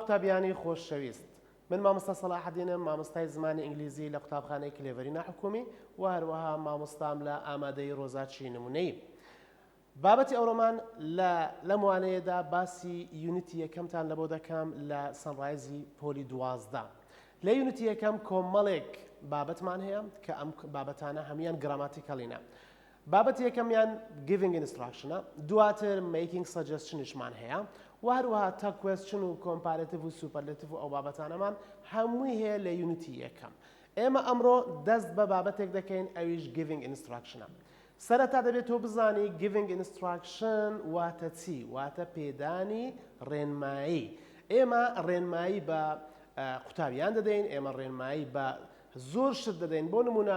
قوتابیانی خۆشەویست من مامۆستا سەلاح الدینم مامۆستای زمانی ئینگلیزی لە قوتابخانەی کلێڤەرینە حکومی و هەروەها مامۆستام لە ئامادەی ڕۆژاچی نمونەیی بابەتی ئەوڕۆمان لەم وانەیەدا باسی یونیتی یەکەمتان لەبۆ دەکەم لە سەنڕایزی پۆلی 12 لە یونیتی یەکەم کۆمەڵێک بابەتمان هەیە کە ئەم بابەتانە هەمیان گراماتیکەڵینە بابەتی یەکەمیان giving instruction دواتر making suggestionشمان هەیە و هەروەها تا question و comparative و superlative و ئەو بابەتانەمان هەمووی هەیە لە یونیتی یەکەم ئێمە ئەمڕۆ دەست بە بابەتێک دەکەین ئەویش giving instruction سەرەتا دەبێت تۆ بزانی giving instruction واتە چی واتە پێدانی ڕێنمایی ئێمە ڕێنمایی بە قوتابیان دەدەین ئێمە ڕێنمایی بە زۆر شت دەدەین بۆ نمونە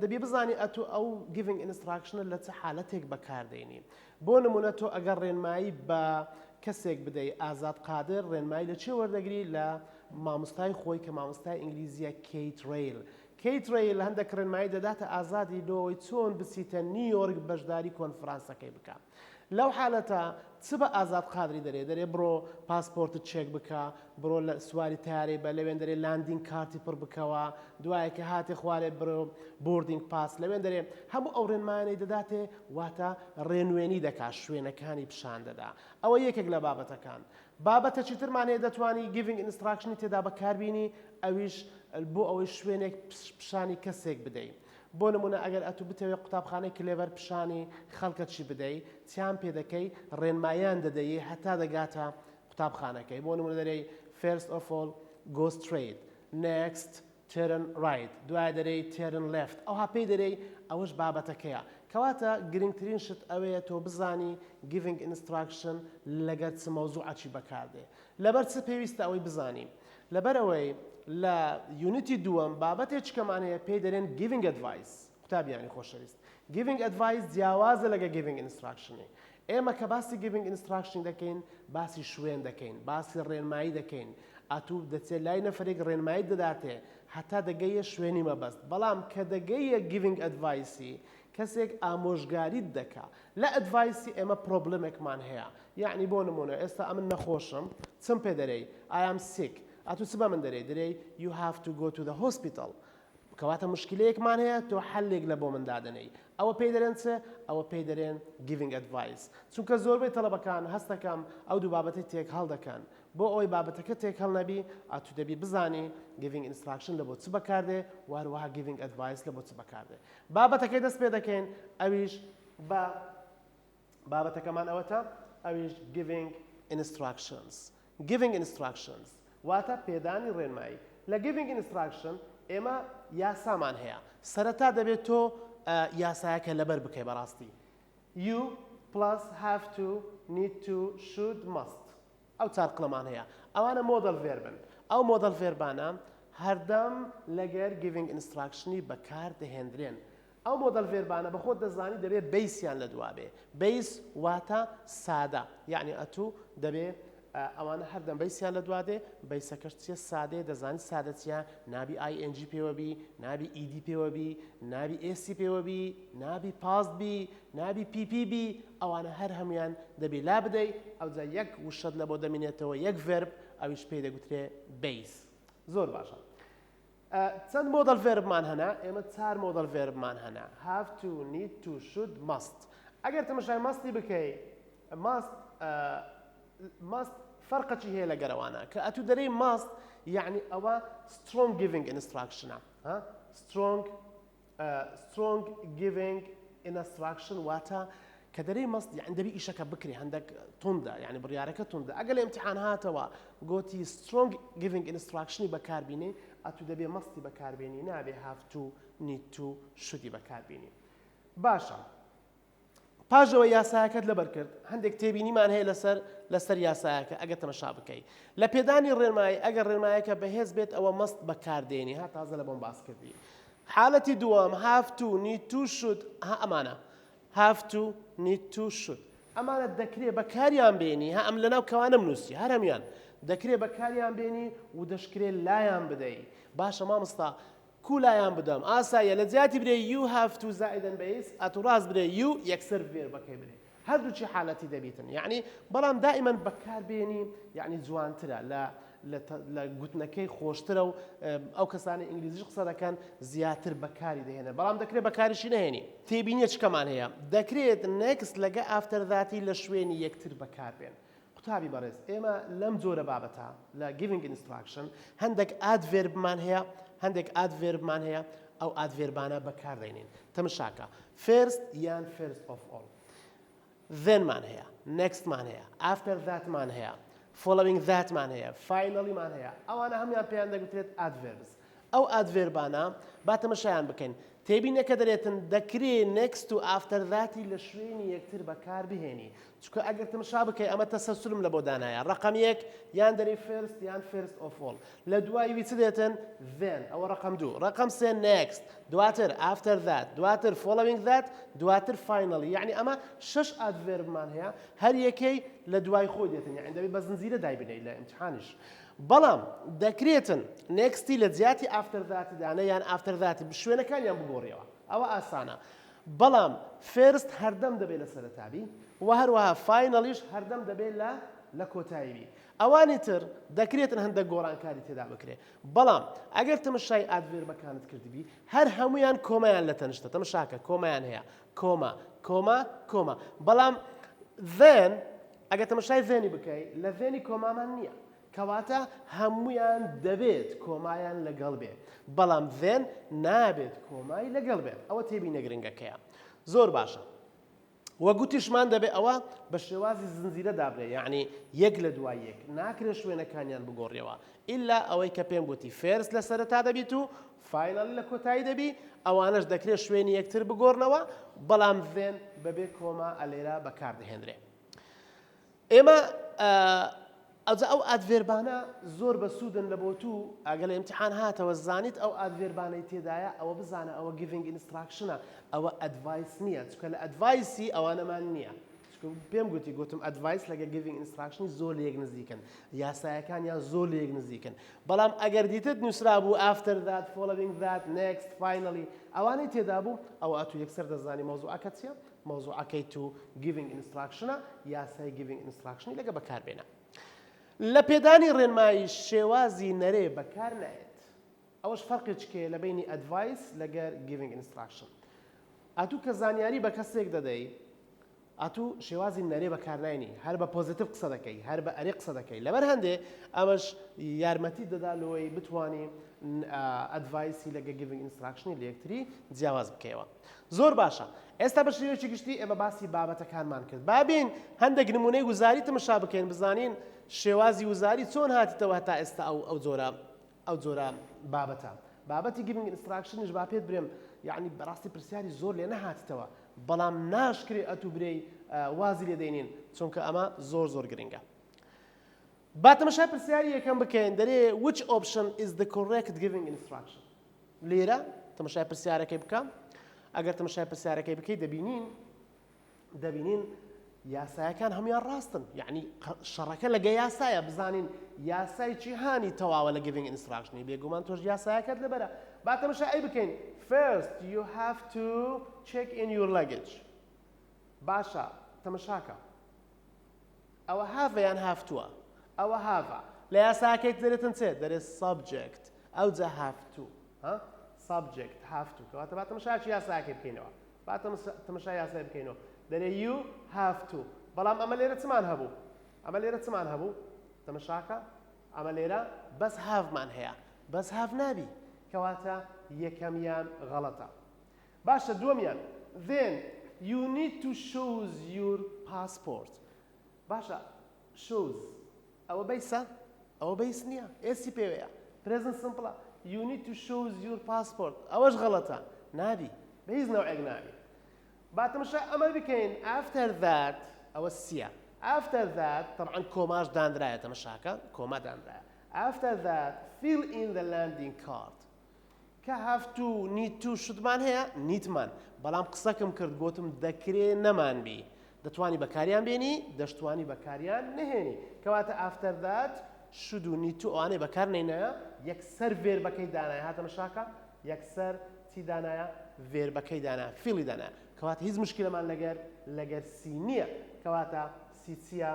دەبێ بزانی ئەتو ئەو giving instruction لە چه حالەتێک بەکاردێنی بۆ نمونە تۆ ئەگەر ڕێنمایی بە کەسێک بدەی ئازاد قادر ڕێنمایی لە چێ وەردەگری لە مامۆستای خۆی کە مامۆستای ئینگلیزیە کەیت ڕێیل کەیت ڕێیل هەندێک ڕێنمایی دەداتە ئازادی لۆی چۆن بچیتە نیویۆرک بەشداری کۆنفرانسەکەی بکە لەو حالەتە چ بە ئازاد قادری دەرێ بڕۆ پاسپۆرتت چێک بکە بڕۆ لە سواری تارێ بە لەوێن دەرێ لاندینگ کارتی پڕ بکەوە دوایە کە هاتێ خوارێ بڕۆ بوردینگ پاس لەوێن دەرێ هەموو ئەو ڕێنمایانەی دەداتێ واتە ڕێنوێنی دەکات شوێنەکانی پیشان دەدا ئەوە یەکێک لە بابەتەکان بابەتە چیترمان هەیە دەتوانی giving instruction تێدا بەکاربینی ئەویش بۆ ئەوەی شوێنێک پیشانی کەسێک بدەیت بۆ نمونە ئەگەر ئەتو بتەوێت قوتابخانەی کلێڤەر پیشانی خەڵکە چی بدەیت چیان پێ دەکەی ڕێنمایان دەدەیە هەتا دەگاتە قوتابخانەکەی بۆ نمونە دەرەی first of all go straight next turn right دوای دەرەی turn left ئەوها پێی دەرەی ئەوەش بابەتەکەیە کەواتە گرنگترین شت ئەوەیە تۆ بزانی giving instruction لەگەر چ مەوزوعەکی بەکاردێ لەبەر چ پێویستە ئەوەی بزانیم لەبەر ئەوەی لە یونیتی دووەم بابەتێکمان هەیە پێی دەرێن giving advice قوتابیانی خۆشەویست giving advice جیاوازە لەگە giving instruction ئێمە کە باسی giving instruction دەکەین باسی شوێن دەکەین باسی ڕێنمایی دەکەین ئەتوو دەچێت لای نەفرێک ڕێنمایی دەداتێ هەتا دەگەیە شوێنی مەبەست بەڵام کە دەگەیە giving advice کەسێک ئامۆژگاریت دەکا لە ئەدڤایسی ئێمە پرۆبلمێکمان هەیە یعنی بۆ نمونە ئێستا ئەمن نەخۆشم چم پێ دەرەی I am sick ئەتو چ بە من دەرەی you have to go to the hospital کەواتە مشکلەیەکمان هەیە تۆ حەلێک لە بۆ من دادنەی ئەوە پێی دەرێن چ ئەوە پێی دەرێن giving advice چونکە زۆربەی تەلەبەکان هەستەکەم ئەو دوو بابەتی تێک هەڵ دەکەن بۆ ئەوەی بابەتەکە تێک هەڵ نەبی ئەتو دەبی بزانی giving instruction لە بۆ چ بەکاردێ و هەروەها giving advice لە بۆ چ بەکاردێ بابەتەکەی دەست پێ دەکەین ئەویش بە بابەتەکەمان ئەوەتە ئەویش giving instructions واتە پێدانی ڕێنمایی لە giving instruction ئێمە یاسامان هەیە سەرەتا دەبێت تۆ یاسایەکە لەبەر بکەی بەڕاستی you plus have to need to should must ئەو چار قڵەمان هەیە ئەوانە مۆدەل ڤێربن ئەو مۆدەل ڤێربانە هەردەم لەگەر giving instructionی بەکار دەهێنرێن ئەو مۆدەل ڤێربانە بە خۆت دەزانی دەبێت بیسیان لە دوابێ بیس واتە سادە یعنی ئەتوو دەبێت ئەوانە هەردەم بیسیان لە دوادێ بیسەکەش چیە سادێ دەزانی سادە چیە نابی ING پێوەبی نابی ED پێوەبی نابی AC پێوەبی نابی پاست بی نابی PPB ئەوانە هەر هەمویان دەبی لا بدەی ئەوجا یەک وشت لە بۆ دەمێنێتەوە یەک ڤێرب ئەویش پێی دەگوترێ بیس زۆر باشە چەند مۆدەل ڤێربمان هەنا ئێمە چار مۆدەل ڤێربمان هەنا have to need to should must ئەگەر تەماشای مەستی بکەی must فەرقەچی هەیە لە گەرەوانە کە ئەتوو دەرەی must یعنی ئەوە strong giving instruction strong giving instruction واتە کە دەرەی must یعنی دەبی ئیشەکە بکری هەندێک توندە یعنی بڕیارەکە توندە ئەگەر لە ئیمتحان هاتەوە گوتی strong giving instructionی بەکاربینی ئەتوو دەبێ مەستی بەکاربێنی نابێ have to need to should بەکاربینی باشە پاژەوە یاسایەکەت لەبەر کرد هەندێک تێبینیمان هەیە لەسەر یاسایەکە ئەگەر تەمەشا بکەی لە پێدانی ڕێنمایی ئەگەر ڕێنمایەکە بەهێز بێت ئەوە مەست بەکاردێنی ها تازە لە بۆم باس کردی حالەتی دووەم have to need to should ها ئەمانە have to need to should ئەمانە دەکرێت بەکاریان بێنی ها ئەم لەناو کەوانە نووسی هەر هەمیان دەکرێت بەکاریان بێنی و دەشکرێت لایان بدەی باشە مامۆستا کولایان بدەم ئاساییە لە جیاتی برێ you have to زائدن بەیس ئەتو ڕاست برێ you یەکسەر ڤێربەکەی برێ هەردووچی حالەتی دەبیتن یعنی بەڵام دائیمەن بەکاربێنی یعنی جوانترە لە گوتنەکەی خۆشترە و ئەو کەسانی ئینگلیزیش قسە دەکەن زیاتر بەکاری دەهێنن بەڵام دەکرێت بەکاریشی نهێنی تێبینیە چکەمان هەیە دەکرێت next لەگە after thatی لە شوێنی یەکتر بەکاربێن قوتابی بەڕێز ئێمە لەم جۆرە بابەتە لە giving instruction هەندێک adverbمان هەیە هەندێک adverbمان هەیە ئەو adverbانە بەکاردێنین تەماشاکە first یان first of all then مان هەیە next مان هەیە after that مان هەیە following that مان هەیە finally مان هەیە ئەوانە هەمویان پێیان دەگوترێت adverbs ئەو adverbانە با تەماشایان بکەین تێبینەکە دەرێتن دەکرێت next و after thatی لە شوێنی یەکتر بەکار بهێنی چونکە ئەگەر تەماشا بکەی ئەمە تەسەلسولم لە بۆ دانایە ڕقم یەک یان دەری first یان first of all لە دوایوی چ دێتن then ئەوە ڕقم دوو ڕقم سێ next دواتر after that دواتر following that دواتر finally یعنی ئەمە شەش adverbمان هەیە هەر یەکەی لە دوای خۆی دێتن یعنی دەبێت بە زنجیرە دایبنەی لە ئیمتحانیش بەڵام دەکرێتن نێکستی لە جیاتی ئافتەر ذاتی دانە یان ئافتەر ذاتی شوێنەکانیان بگۆڕیەوە ئەوە ئاسانە بەڵام فێرست هەردەم دەبێت لە سەرەتابی و هەروەها فاینەڵیش هەردەم دەبێت لە کۆتاییبی ئەوانی تر دەکرێتن هەندێک گۆڕانکاری تێدا بکرێت بەڵام ئەگەر تەماشای ئادڤێربەکانت کردبی هەر هەمویان کۆمایان لە تەنشتە تەماشاکە کۆمایان هەیە کۆما کۆما کۆما بەڵام then ئەگەر تەماشای ذێنی بکەیت لە ذێنی کۆمامان نییە کەواتە هەمویان دەبێت کۆمایان لەگەڵ بێت بەڵام then نابێت کۆمای لەگەڵ بێت ئەوە تێبینە گرنگەکەیە زۆر باشە وە گوتیشمان دەبێت ئەوە بە شێوازی زنجیرە دابرێ یعنی یەک لە دوای یەک ناکرێت شوێنەکانیان بگۆڕیەوە ئیلا ئەوەی کە پێم گوتی فێرست لە سەرەتا دەبیت و فاینەڵ لە کۆتایی دەبی ئەوانەش دەکرێت شوێنی یەکتر بگۆڕنەوە بەڵام then بەبێ کۆما ئەلێرە بەکاردەهێنرێ ئێمە ئەوجا ئەو ئادڤێربانە زۆر بەسوودن لە بۆ تو ئەگەر لە ئیمتحان هاتەوە زانیت ئەو ئادڤێربانەی تێدایە ئەوە بزانە ئەوە giving instructionە ئەوە ئەدڤایس نییە چونکە لە ئەدڤایسی ئەوانەمان نییە پێم گوتم ئەدڤایس لەگە giving instructionی زۆر لە یەک نزیکن یاسایەکانیان زۆر لە یەک نزیکن بەڵام ئەگەر دیتت نووسرا بوو after that following that next finally ئەوانەی تێدا بوو ئەوە ئەتو یەکسەر دەزانی مەوزوعەکە چییە مەوزوعەکەی تو giving instructionە یاسای giving instructionی لەگە بەکاربێنە لە پێدانی ڕێنمایی شێوازی نەرێ بەکار نایێت ئەوەش فەرقێکێ لە بینی ئەدڤایس لەگەر giving instruction ئەتوو کە زانیاری بە کەسێک دەدەی ئەتوو شێوازی نەرێ بەکارناینی هەر بە پۆزیتیڤ قسە دەکەی هەر بە ئەرێ قسە دەکەی لەبەر هەندێ ئەمەش یارمەتی دەدا لەوەی بتوانی ئەدڤایسی لەگە giving instructionی لە یەکتری جیاواز بکەیەوە زۆر باشە ئێستا بە شێوەیەکی گشتی ئێمە باسی بابەتەکانمان کرد بابین هەندێک نمونەی وزاری تەماشا بکەین بزانین شێوازی وزاری چۆن هاتیتەوە تا ئێستا ئەو جۆرە بابەتە بابەتی giving instructionیش با پێت برێم یعنی بەڕاستی پرسیاری زۆر لێ نەهاتیتەوە بەڵام ناشکرێ ئەتوو برێی وازی لێ دەینین چونکە ئەمە زۆر گرنگە با تەماشای پرسیاری یەکەم بکەین دەرێ which option is the correct giving instruction لێرە تەماشای پرسیارەکەی بکەم ئەگەر تەماشای پرسیارەکەی بکەی دەبینین یاسایەکان هەمویان ڕاستن یعنی شەڕەکە لەگە یاسایە بزانین یاسای چی هانی تەواوە لە giving instructionی بێگومان تۆش یاسایەکەت لەبەرە با تەماشا ئەی بکەین first you have to check in your luggage باشە تەماشاکە ئەوە have یان have to ئەوە have لە یاسایەکەیت دەرێتن چێت دەرێت subject ئەوجا have to subject have to کەواتە با تەماشاکی یاسایەکەی بکەینەوە با تەماشای یاسای بکەینەوە دەرێ you have to بەڵام ئەمە لێرە چمان هەبوو تەماشاکە ئەمە لێرە بەس هاڤمان هەیە بەس هاڤ نابی کەواتە یەکەمیان غەڵەتە باشە دووەمیان then you need to show your passport باشە shows ئەوە بەیسە ئەوە بەیس نییە ئێسی پێوەیە present simple you need to show your passport ئەوەش غەڵەتە نابی بە هیچ نەوعێک نابی با تەماشا ئەمە بکەین after that ئەوە سیە after that طبعا کۆماش دانرایە تەماشاکە کۆما دانرایە after that fill in the landing card کە have to need to شتمان هەیە نیتمان بەڵام قسەکەم کرد گوتم دەکرێ نەمانبی دەتوانی بەکاریان بێنی دەشتوانی بەکاریان نهێنی کەواتە after that should و need to ئەوانەی بەکار نینایە یەکسەر ڤێربەکەی دانایە هاتەماشاکە یەکسەر چی دانایە ڤێربەکەی دانایە فیڵی دانایە کەواتە هیچ مشکلەمان لەگەر سی نییە کەواتە سی چییە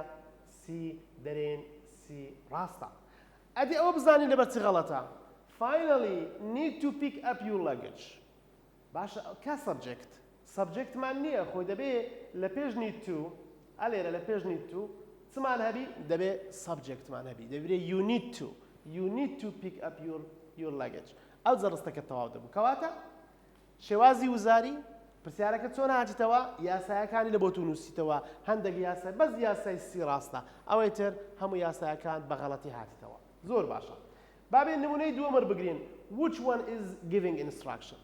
سی دەرێن سی ڕاستە ئەدی ئەوە بزانین لەبەر چی غەڵەتە. Finally need to pick up your luggage. باشە کا سەبجەکتمان نییە خۆی دەبێ لە پێش need to ئەلێرە لە پێش need to چمان هەبی دەبێ سەبجەکتمان هەبی دەبێت you need to pick up your luggage. ئەو جەڕستەکە تەواو دەبوو کەواتە شێوازی وزاری پرسیارەکە چۆن هاتیتەوە یاسایەکانی لە بۆ تو نووسیتەوە هەندێک یاسای بەس یاسای سی ڕاستە ئەوەی تر هەموو یاسایەکان بە غەڵەتی هاتیتەوە زۆر باشە. بابێن نمونەی دووەمەر بگرین which one is giving instruction.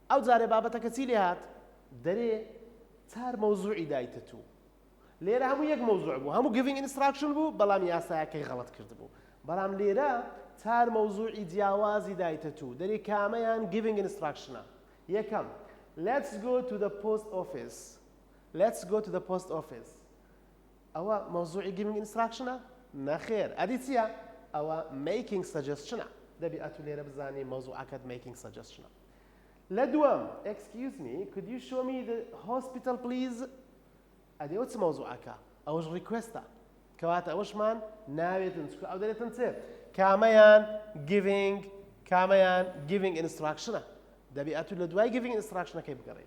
ئەو جارێ بابەتەکە چی لێ هات دەرێ چار مەوزوعی دایتە تو لێرە هەموو یەک مەوزوع بوو هەموو giving instruction بوو بەڵام یاسایەکەی غەڵەت کرد بوو بەڵام لێرە چار مەوزوعی جیاوازی دایتە تو دەرێ کامەیان giving instructionە. یەکەم let's go to the post office. ئەوە مەوزوعی giving instructionە نەخێر ئەدی چییە ئەوە making suggestionە دەبی ئەتو لێرە بزانی مەوزوعەکەت making suggestionە. لە دووەم excuse me could you show me the hospital please. ئەدی ئەو چ مەوزوعەکە ئەوەش requestە کەواتە ئەوەشمان ناوێتن چکە ئەو دەرێتن چێ کامەیان giving instructionە دەبی ئەتو لە دوای giving instructionەکەی بگەڕێ.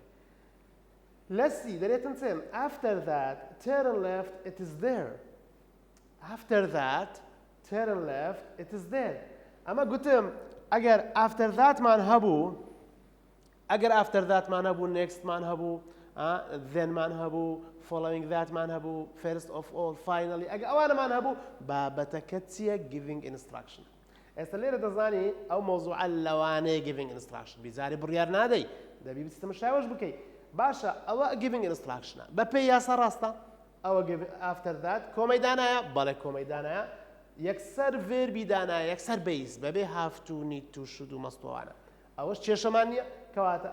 Let's see دەرێتن چێم after that turn left it is there. ئەمە گوتم ئەگەر after that مان هەبوو next مان هەبوو then مان هەبوو following that مان هەبوو first of all finally ئەگەر ئەوانەمان هەبوو بابەتەکە چییە giving instruction. ئێستا لێرە دەزانی ئەو مەوزوعە لەوانەیە giving instruction بیزاری بڕیار نادەی دەبی بچیتە مشاوەش بکەیت باشە ئەوە giving instructionە بە پێی یاسا ڕاستە ئەوە after that کۆمەی دانایە بەڵێ کۆمەی دانایە یەکسەر verbi دانایە یەکسەر base بەبێ have to need to should و مەستوانە ئەوەش کێشەمان نییە کەواتە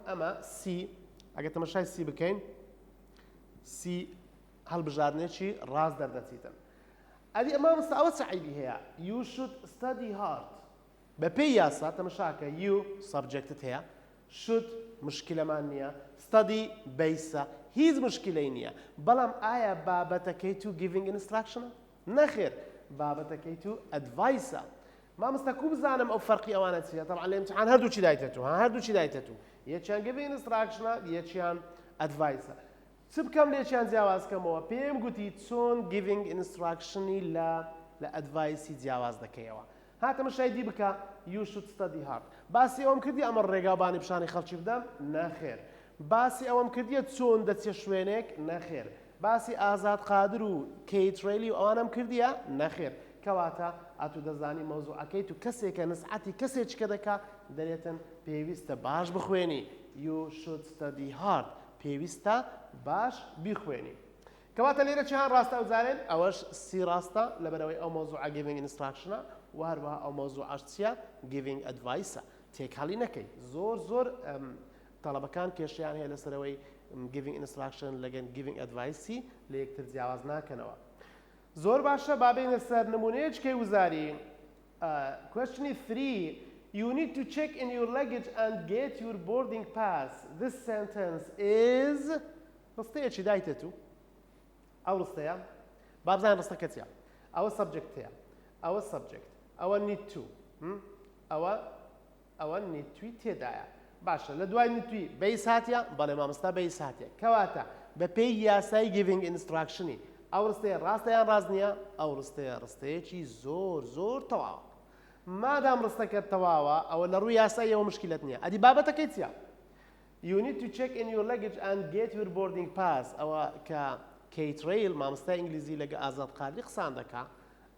ئەمە سی ئەگە تەمەشای سی بکەین سی هەڵبژاردنێکی ڕاست دەردەچیتن. ئەدی ئەمە مەستا ئەوە چعیبی هەیە you should study hard بە پێی یاسا تەمەشاکە you subjectت هەیە should مشکلەمان نییە study base هیچ مشکلەی نییە بەڵام ئایا بابەتەکەی تو giving instruction نەخێر بابەتەکەی تو advice مامۆستا کو بزانم ئەو فەرقی ئەوانە چییە طبعا لە امتحان هەردووچی دایتە تو یەکیان giving instruction یەکیان advice چ بکەم لێکیان جیاوازکەمەوە پێم گوتی چۆن giving instructionی لە advice جیاواز دەکەیەوە هاتەمە شایدی بکە you should study hard باسی ئەوم کردی ئەمە ڕێگابانی پیشانی خەڵکی بدەم نەخێر باسی ئەوەم کردیە چۆن دەچێ شوێنێک نەخێر باسی ئازاد قادر و کەیت ڕێلی و ئەوانم کردیە نەخێر کەواتە ئەتو دەزانی مەوزوعەکەی تو کەسێکە نسعەتی کەسێکە دەکا دەرێتن پێویستە باش بخوێنی you should study hard پێویستە باش بیخوێنی کەواتە لێرە چیان ڕاستە ئەو زارێن ئەوەش سی ڕاستە لەبەرەوەی ئەو مەوزوعە giving instructionە و هەروەها ئەو مەوزوعەش چییە giving advice تێکهەڵی نەکەی زۆر تەڵەبەکان کێشیان هەیە لەسەرەوەی giving instruction لەگەن giving advice لە یەکتر جیاواز ناکەنەوە. زۆر باشە بابێنە سەر نمونەیەکەی وزاری question 3 you need to check in your luggage and get your boarding pass. This sentence is ڕستەیەکی دایتە تو ئەو ڕستەیە بابزان ڕستەکە چییە ئەوە subject هەیە ئەوە subject ئەوە need to ئەوە need to تێدایە باشە لە دوای نتوی بەیس هاتیە بەڵێ مامۆستا بەیس هاتیە کەواتە بە پێی یاسای giving instructionی ئەو ڕستەیە ڕاستەیان ڕاست نییە ئەو ڕستەیەکی زۆر تەواوە مادام ڕستەکە تەواوە ئەوە لە ڕووی یاساییەوە مشکلت نییە ئەدی بابەتەکەی چییە you need to check in your luggage and get your boarding pass ئەوە کە کەیت ڕێیل مامۆستای ئینگلیزی لەگە ئازاد قادری قسان دەکا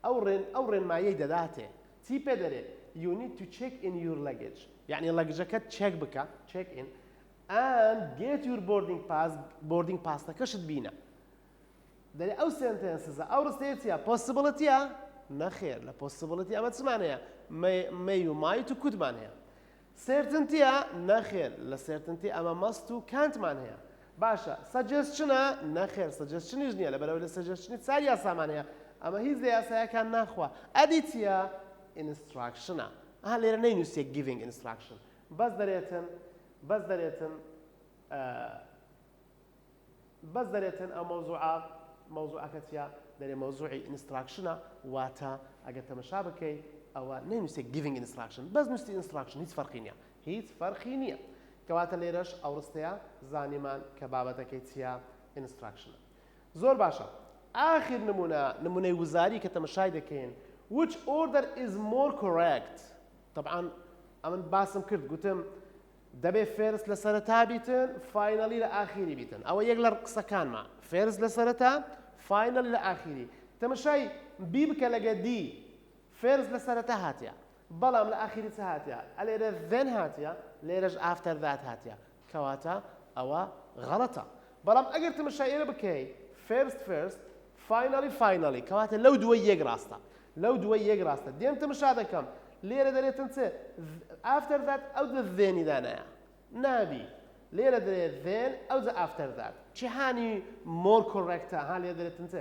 ئەو ڕێنمایەی دەداتێ چی پێ دەرێت you need to check in your luggage يعني لەگژەکەت چێک بکە check in and get your boarding pass تەکەشت بینە دەرێ ئەو سنتەنسزە ئەو ڕستەیە چییە possibilityە نەخێر لە possibility ئەمە چمان هەیە may و might و couldمان هەیە certaintyە نەخێر لە certainty ئەمە must و can'تمان هەیە باشە suggestionە نەخێر suggestionیش نییە لەبەرەوەی لە suggestionی چار یاسامان هەیە ئەمە هیچ لە یاسایەکان ناخوا ئەدی چییە instructionە ئەها لێرە نەینووسێ giving instruction بەس دەرێتن ئەو مەوزوعەکە چیە دەرێ مەوزوعی instructionە واتە ئەگەر تەمەشا بکەی ئەوە نەینووسێ giving instruction بەس نووسی instruction هیچ فەرقی نییە هیچ فەرقی نییە کەواتە لێرەش ئەو ڕستەیە زانیمان کە بابەتەکەی چیە instruction زۆر باشە ئاخر نمونەی وزاری کە تەمەشای دەکەین which order is more correct طبعا ئەمن باسم کرد گوتم دەبێ فێرس لە سەرەتا بیتن فاینەلی لە ئاخیری بیتن ئەوە یەک لە قسەکانمە فێرس لە سەرەتا فاینەلی لە ئاخیری تەمەشای بی بکە لەگە دی فێرس لە سەرەتا هاتیە بەڵام لە ئاخیری چ هاتیە ئەلێرە then هاتیە لێرەش after that هاتیە کەواتە ئەوە غەڵەتە بەڵام ئەگەر تەمەشای ئێرە بکەی first finally کەواتە لەو دووە یەک ڕاستە لەو دووە یەک ڕاستە دێم تەمەشا دەکەم لێرە دەرێتن چ after that ئەو دە then دانایە نابی لێرە دەرێت then ئەو دە after that جیهانی more correctە ها لێرە دەرێتن چ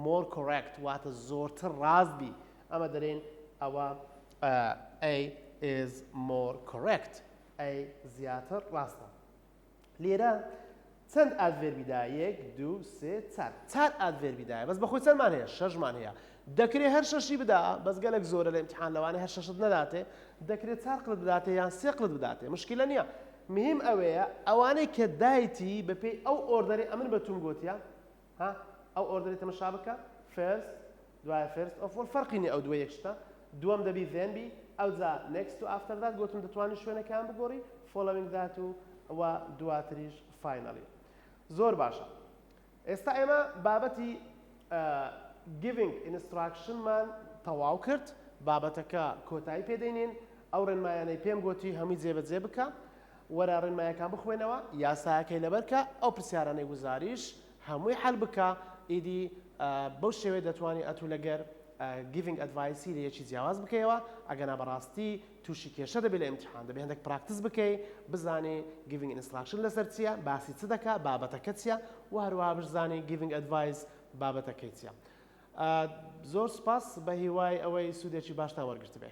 more correct واتە زۆرتر ڕاست بی ئەمە دەرێن ئەوە A is more correct A زیاتر ڕاستە لێرە چەند ئادڤێربیدا یەک دوو سێ چار ئادڤێربیدایە بەس بەخۆی چەندمان هەیە شەژمان هەیە دەکرێت هەر شەشی بدا بەس گەلێک زۆرە لە ئیمتیحان لەوانەیە هەر شەشت نەداتێ دەکرێت چار قڵت بداتێ یان سێ قڵت بداتێ مشکلە نییە مهم ئەوەیە ئەوانەی کە دایتی بەپێی ئەو ئۆردەری ئەمن بەتون گوتیە ها ئەو ئۆردەری تەمەشا بکە first دوایە first of all فەرقی نییە ئەو دووە یەکشتە دووەم دەبی then بی ئەو جا next to after that گوتم دەتوانانی شوێنەکان بگۆڕی following that و ئەوە دواتریش finally زۆر باشە ئێستا ئێمە بابەتی giving instructionمان تەواو کرد بابەتەکە کۆتایی پێدەینین ئەو ڕێنمایانەی پێم گوتی هەمووی جێبەجێ بکە وەرە ڕێنمایەکان بخوێنەوە یاسایەکەی لەبەرکە ئەو پرسیارانەی گوزاریش هەمووی حەل بکە ئیدی بەو شێوەیە دەتوانانی ئەتوو لەگەر giving advice لە یەکی جیاواز بکەیەوە ئەگەنا بەڕاستی تووشی کێشە دەبێت لە ئیمتیحان دەبێت هەندێک پراکتس بکەی بزانێ giving instruction لەسەر چییە باسی چ دەکات بابەتەکە چییە و هەروەها بزانێ giving advice بابەتەکەی چییە زۆر سپاس بە هیوای ئەوەی سوودێکی باشتان وەرگرت بێ